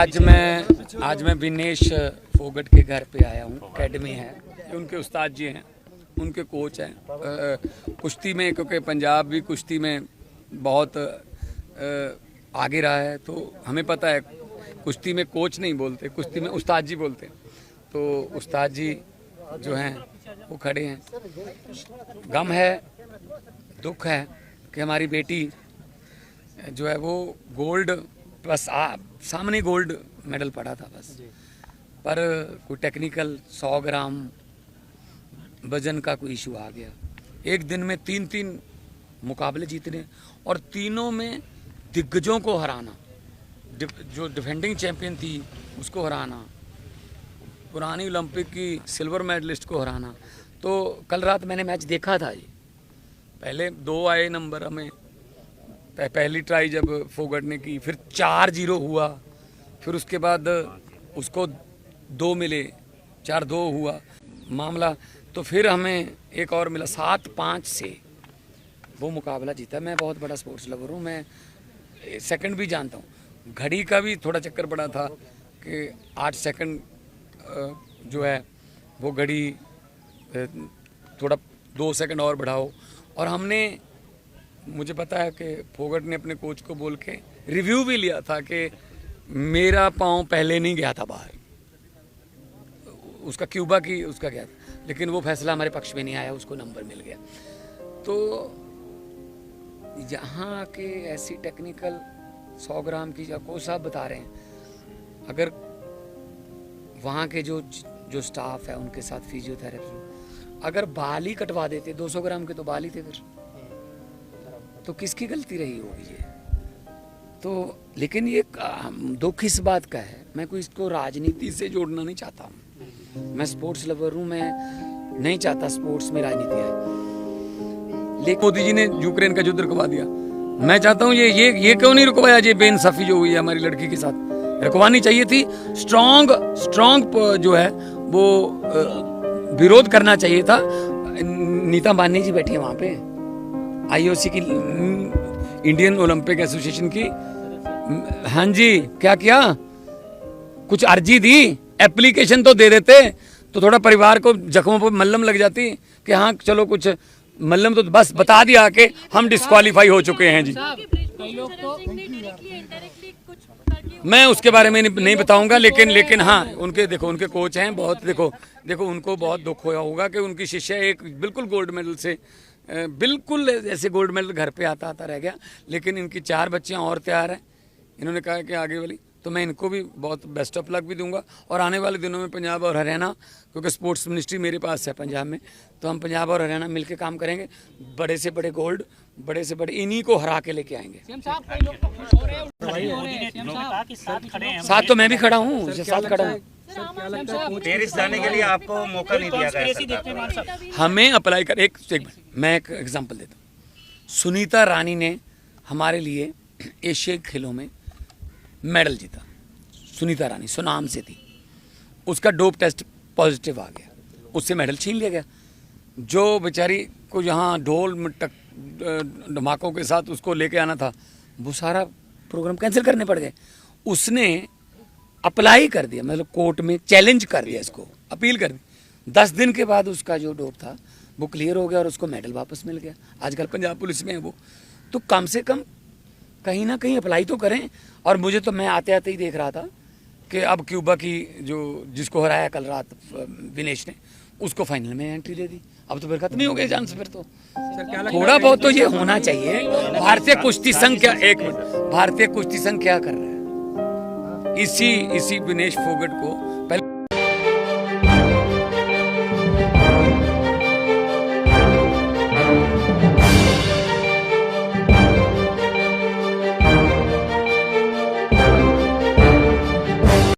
आज मैं विनेश फोगट के घर पे आया हूँ। एकेडमी है, उनके उस्ताद जी हैं, उनके कोच हैं। कुश्ती में, क्योंकि पंजाब भी कुश्ती में बहुत आगे रहा है, तो हमें पता है कुश्ती में कोच नहीं बोलते, कुश्ती में उस्ताद जी बोलते हैं। तो उस्ताद जी जो हैं वो खड़े हैं। गम है, दुख है कि हमारी बेटी जो है वो गोल्ड, बस सामने गोल्ड मेडल पड़ा था बस, पर कोई टेक्निकल 100 ग्राम वजन का कोई इशू आ गया। एक दिन में 3 मुकाबले जीतने और तीनों में दिग्गजों को हराना, जो डिफेंडिंग चैंपियन थी उसको हराना, पुरानी ओलंपिक की सिल्वर मेडलिस्ट को हराना। तो कल रात मैंने मैच देखा था जी। पहले 2 आए नंबर हमें, पहली ट्राई जब फोगट ने की, फिर 4-0 हुआ, फिर उसके बाद उसको 2 मिले, 4-2 हुआ मामला, तो फिर हमें एक और मिला, 7-5 से वो मुकाबला जीता। मैं बहुत बड़ा स्पोर्ट्स लवर हूँ, मैं सेकंड भी जानता हूँ। घड़ी का भी थोड़ा चक्कर पड़ा था कि 8 सेकंड जो है वो घड़ी थोड़ा 2 सेकंड और बढ़ाओ। और हमने, मुझे पता है कि फोगट ने अपने कोच को बोल के रिव्यू भी लिया था कि मेरा पाँव पहले नहीं गया था बाहर, उसका क्यूबा की उसका गया था, लेकिन वो फैसला हमारे पक्ष में नहीं आया, उसको नंबर मिल गया। तो यहाँ के ऐसी टेक्निकल 100 ग्राम की, कोच साहब बता रहे हैं, अगर वहाँ के जो स्टाफ है उनके साथ फिजियोथेरेपी, अगर बाल ही कटवा देते, 200 ग्राम के तो बाल ही थे, फिर तो किसकी गलती रही होगी ये? तो लेकिन ये दुख इस बात का है, मैं कोई इसको राजनीति से जोड़ना नहीं चाहता हूँ। मैं स्पोर्ट्स लवर हूँ, मैं नहीं चाहता स्पोर्ट्स में राजनीति है। लेकिन मोदी जी ने यूक्रेन का युद्ध रुकवा दिया। मैं चाहता हूँ ये क्यों नहीं रुकवाया? ये बेइंसाफी जो हुई है हमारी लड़की के साथ, रुकवानी चाहिए थी। स्ट्रॉन्ग जो है वो विरोध करना चाहिए था। नीता अंबानी जी बैठी है वहाँ पे, IOC की, इंडियन ओलंपिक एसोसिएशन की। हाँ जी, क्या किया? कुछ अर्जी दी, एप्लीकेशन तो दे देते तो थोड़ा परिवार को जख्मों पर मल्लम लग जाती कि हाँ चलो कुछ मल्लम, तो बस बता दिया कि हम डिस्क्वालीफाई हो चुके हैं जी। मैं उसके बारे में नहीं बताऊंगा, लेकिन हाँ उनके कोच हैं बहुत, देखो उनको बहुत दुख होया होगा कि उनकी शिष्या एक बिल्कुल गोल्ड मेडल से, बिल्कुल ऐसे गोल्ड मेडल घर पे आता रह गया। लेकिन इनकी 4 बच्चियां और तैयार हैं, इन्होंने कहा कि आगे वाली, तो मैं इनको भी बहुत बेस्ट ऑफ लक भी दूंगा। और आने वाले दिनों में पंजाब और हरियाणा, क्योंकि स्पोर्ट्स मिनिस्ट्री मेरे पास है पंजाब में, तो हम पंजाब और हरियाणा मिलकर काम करेंगे। बड़े से बड़े गोल्ड, बड़े से बड़े, इन्हीं को हरा के लेके आएंगे। साथ तो मैं भी खड़ा हूँ, साथ खड़ा हूँ। पेरिस जाने के लिए आपको मौका नहीं दिया गया। हमें अप्लाई कर, मैं एक एग्जांपल देता हूँ। सुनीता रानी ने हमारे लिए एशियाई खेलों में मेडल जीता। सुनीता रानी सुनाम से थी, उसका डोप टेस्ट पॉजिटिव आ गया, उससे मेडल छीन लिया गया। जो बेचारी को यहाँ ढोल धमाकों के साथ उसको लेके आना था, वो सारा प्रोग्राम कैंसिल करने पड़ गए। उसने अप्लाई कर दिया, मतलब कोर्ट में चैलेंज कर दिया, इसको अपील कर दी। 10 दिन के बाद उसका जो डोप था वो क्लियर हो गया और उसको मेडल वापस मिल गया। आजकल पंजाब पुलिस में है वो। तो कम से कम कहीं ना कहीं अप्लाई तो करें। और मुझे तो, मैं आते आते ही देख रहा था कि अब क्यूबा की जिसको हराया कल रात विनेश ने, उसको फाइनल में एंट्री दे दी। अब तो फिर खत्म ही हो गए चांस। फिर तो थोड़ा बहुत तो ये होना चाहिए। भारतीय कुश्ती संघ क्या, भारतीय कुश्ती संघ क्या कर रहा है? इसी विनेश फोगट को पहले